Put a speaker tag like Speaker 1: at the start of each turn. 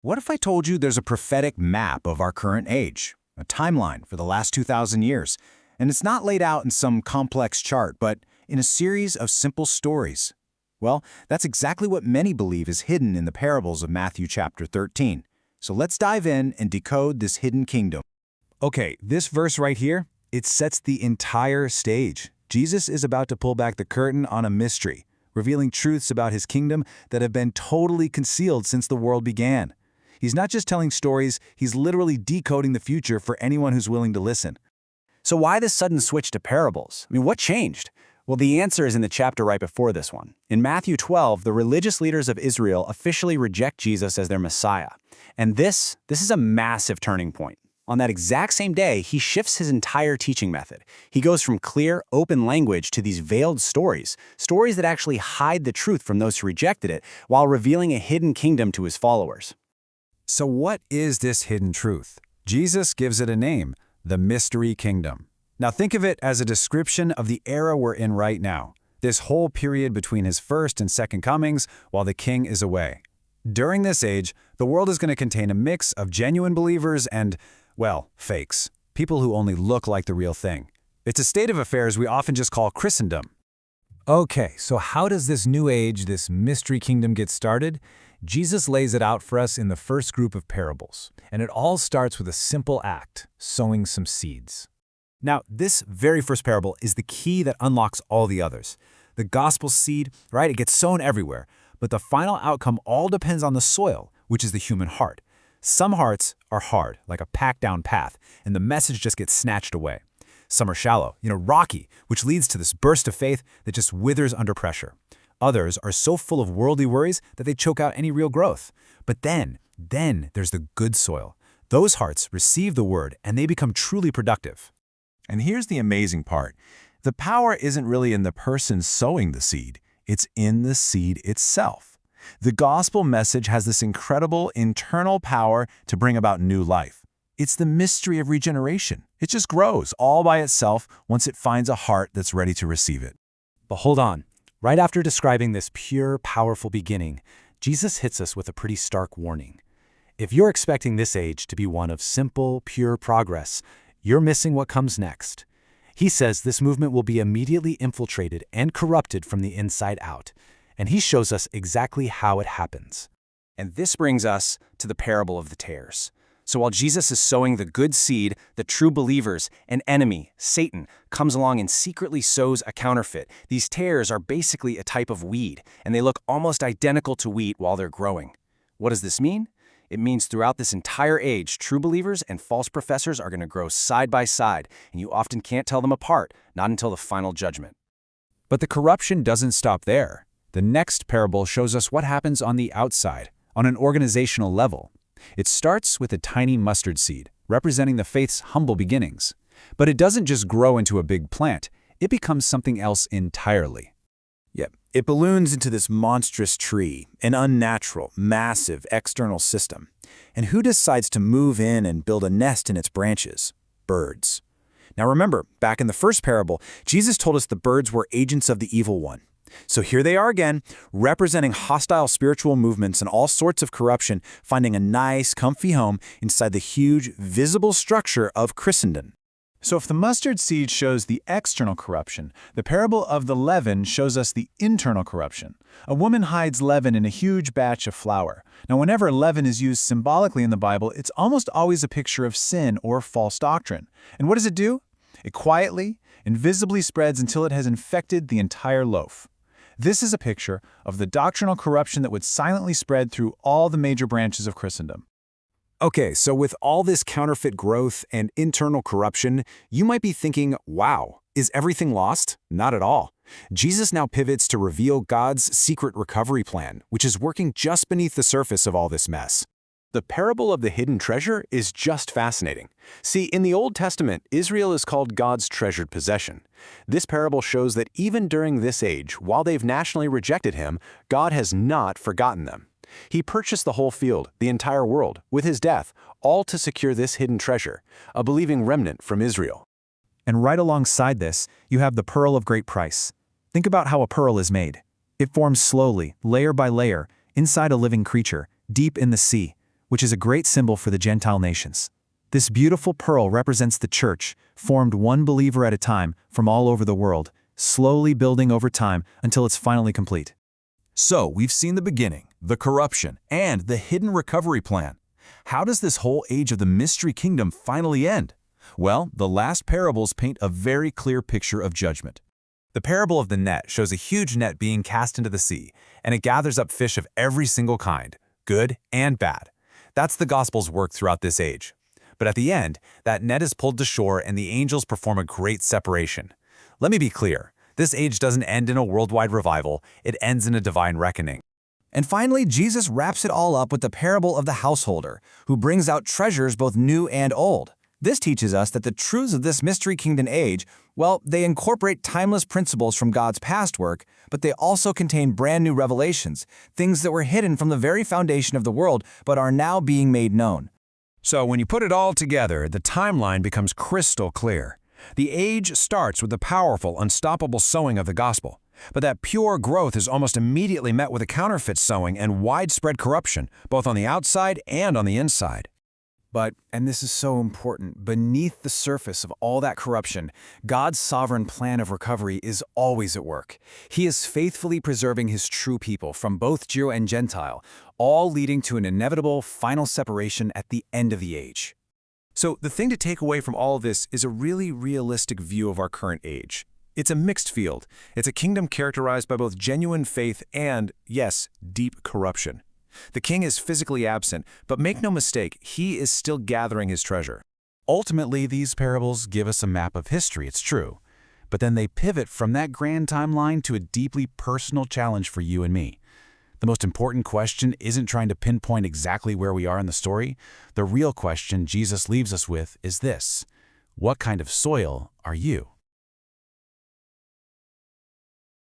Speaker 1: What if I told you there's a prophetic map of our current age, a timeline for the last 2,000 years, and it's not laid out in some complex chart, but in a series of simple stories? Well, that's exactly what many believe is hidden in the parables of Matthew chapter 13. So let's dive in and decode this hidden kingdom.
Speaker 2: Okay, this verse right here, it sets the entire stage. Jesus is about to pull back the curtain on a mystery, revealing truths about his kingdom that have been totally concealed since the world began. He's not just telling stories, he's literally decoding the future for anyone who's willing to listen.
Speaker 3: So why this sudden switch to parables? What changed? Well, the answer is in the chapter right before this one. In Matthew 12, the religious leaders of Israel officially reject Jesus as their Messiah. And this is a massive turning point. On that exact same day, he shifts his entire teaching method. He goes from clear, open language to these veiled stories that actually hide the truth from those who rejected it, while revealing a hidden kingdom to his followers.
Speaker 2: So what is this hidden truth? Jesus gives it a name, the mystery kingdom. Now think of it as a description of the era we're in right now, this whole period between his first and second comings while the king is away. During this age, the world is going to contain a mix of genuine believers and, well, fakes, people who only look like the real thing. It's a state of affairs we often just call Christendom. Okay, so how does this new age, this mystery kingdom get started? Jesus lays it out for us in the first group of parables, and it all starts with a simple act, sowing some seeds. Now, this very first parable is the key that unlocks all the others. The gospel seed, right, it gets sown everywhere, but the final outcome all depends on the soil, which is the human heart. Some hearts are hard, like a packed-down path, and the message just gets snatched away. Some are shallow, rocky, which leads to this burst of faith that just withers under pressure. Others are so full of worldly worries that they choke out any real growth. But then there's the good soil. Those hearts receive the word and they become truly productive.
Speaker 4: And here's the amazing part. The power isn't really in the person sowing the seed. It's in the seed itself. The gospel message has this incredible internal power to bring about new life. It's the mystery of regeneration. It just grows all by itself once it finds a heart that's ready to receive it.
Speaker 3: But hold on. Right after describing this pure, powerful beginning, Jesus hits us with a pretty stark warning. If you're expecting this age to be one of simple, pure progress, you're missing what comes next. He says this movement will be immediately infiltrated and corrupted from the inside out, and he shows us exactly how it happens. And this brings us to the parable of the tares. So while Jesus is sowing the good seed, the true believers, an enemy, Satan, comes along and secretly sows a counterfeit. These tares are basically a type of weed, and they look almost identical to wheat while they're growing. What does this mean? It means throughout this entire age, true believers and false professors are going to grow side by side, and you often can't tell them apart, not until the final judgment.
Speaker 2: But the corruption doesn't stop there. The next parable shows us what happens on the outside, on an organizational level. It starts with a tiny mustard seed, representing the faith's humble beginnings. But it doesn't just grow into a big plant, it becomes something else entirely.
Speaker 1: Yep, it balloons into this monstrous tree, an unnatural, massive external system. And who decides to move in and build a nest in its branches? Birds. Now remember, back in the first parable, Jesus told us the birds were agents of the evil one. So here they are again, representing hostile spiritual movements and all sorts of corruption, finding a nice, comfy home inside the huge, visible structure of Christendom.
Speaker 5: So if the mustard seed shows the external corruption, the parable of the leaven shows us the internal corruption. A woman hides leaven in a huge batch of flour. Now, whenever leaven is used symbolically in the Bible, it's almost always a picture of sin or false doctrine. And what does it do? It quietly, invisibly spreads until it has infected the entire loaf. This is a picture of the doctrinal corruption that would silently spread through all the major branches of Christendom.
Speaker 2: Okay, so with all this counterfeit growth and internal corruption, you might be thinking, wow, is everything lost? Not at all. Jesus now pivots to reveal God's secret recovery plan, which is working just beneath the surface of all this mess.
Speaker 3: The parable of the hidden treasure is just fascinating. See, in the Old Testament, Israel is called God's treasured possession. This parable shows that even during this age, while they've nationally rejected him, God has not forgotten them. He purchased the whole field, the entire world, with his death, all to secure this hidden treasure, a believing remnant from Israel.
Speaker 5: And right alongside this, you have the pearl of great price. Think about how a pearl is made. It forms slowly, layer by layer, inside a living creature, deep in the sea. which is a great symbol for the Gentile nations. This beautiful pearl represents the church, formed one believer at a time from all over the world, slowly building over time until it's finally complete.
Speaker 4: So, we've seen the beginning, the corruption, and the hidden recovery plan. How does this whole age of the mystery kingdom finally end? Well, the last parables paint a very clear picture of judgment.
Speaker 2: The parable of the net shows a huge net being cast into the sea, and it gathers up fish of every single kind, good and bad. That's the gospel's work throughout this age. But at the end, that net is pulled to shore and the angels perform a great separation. Let me be clear, this age doesn't end in a worldwide revival, it ends in a divine reckoning.
Speaker 1: And finally, Jesus wraps it all up with the parable of the householder, who brings out treasures both new and old. This teaches us that the truths of this mystery kingdom age, well, they incorporate timeless principles from God's past work, but they also contain brand new revelations, things that were hidden from the very foundation of the world but are now being made known.
Speaker 2: So when you put it all together, the timeline becomes crystal clear. The age starts with the powerful, unstoppable sowing of the gospel. But that pure growth is almost immediately met with a counterfeit sowing and widespread corruption, both on the outside and on the inside.
Speaker 5: But, and this is so important, beneath the surface of all that corruption, God's sovereign plan of recovery is always at work. He is faithfully preserving His true people from both Jew and Gentile, all leading to an inevitable final separation at the end of the age.
Speaker 2: So the thing to take away from all of this is a really realistic view of our current age. It's a mixed field. It's a kingdom characterized by both genuine faith and, yes, deep corruption. The king is physically absent, but make no mistake, he is still gathering his treasure. Ultimately, these parables give us a map of history, it's true. But then they pivot from that grand timeline to a deeply personal challenge for you and me. The most important question isn't trying to pinpoint exactly where we are in the story. The real question Jesus leaves us with is this: what kind of soil are you?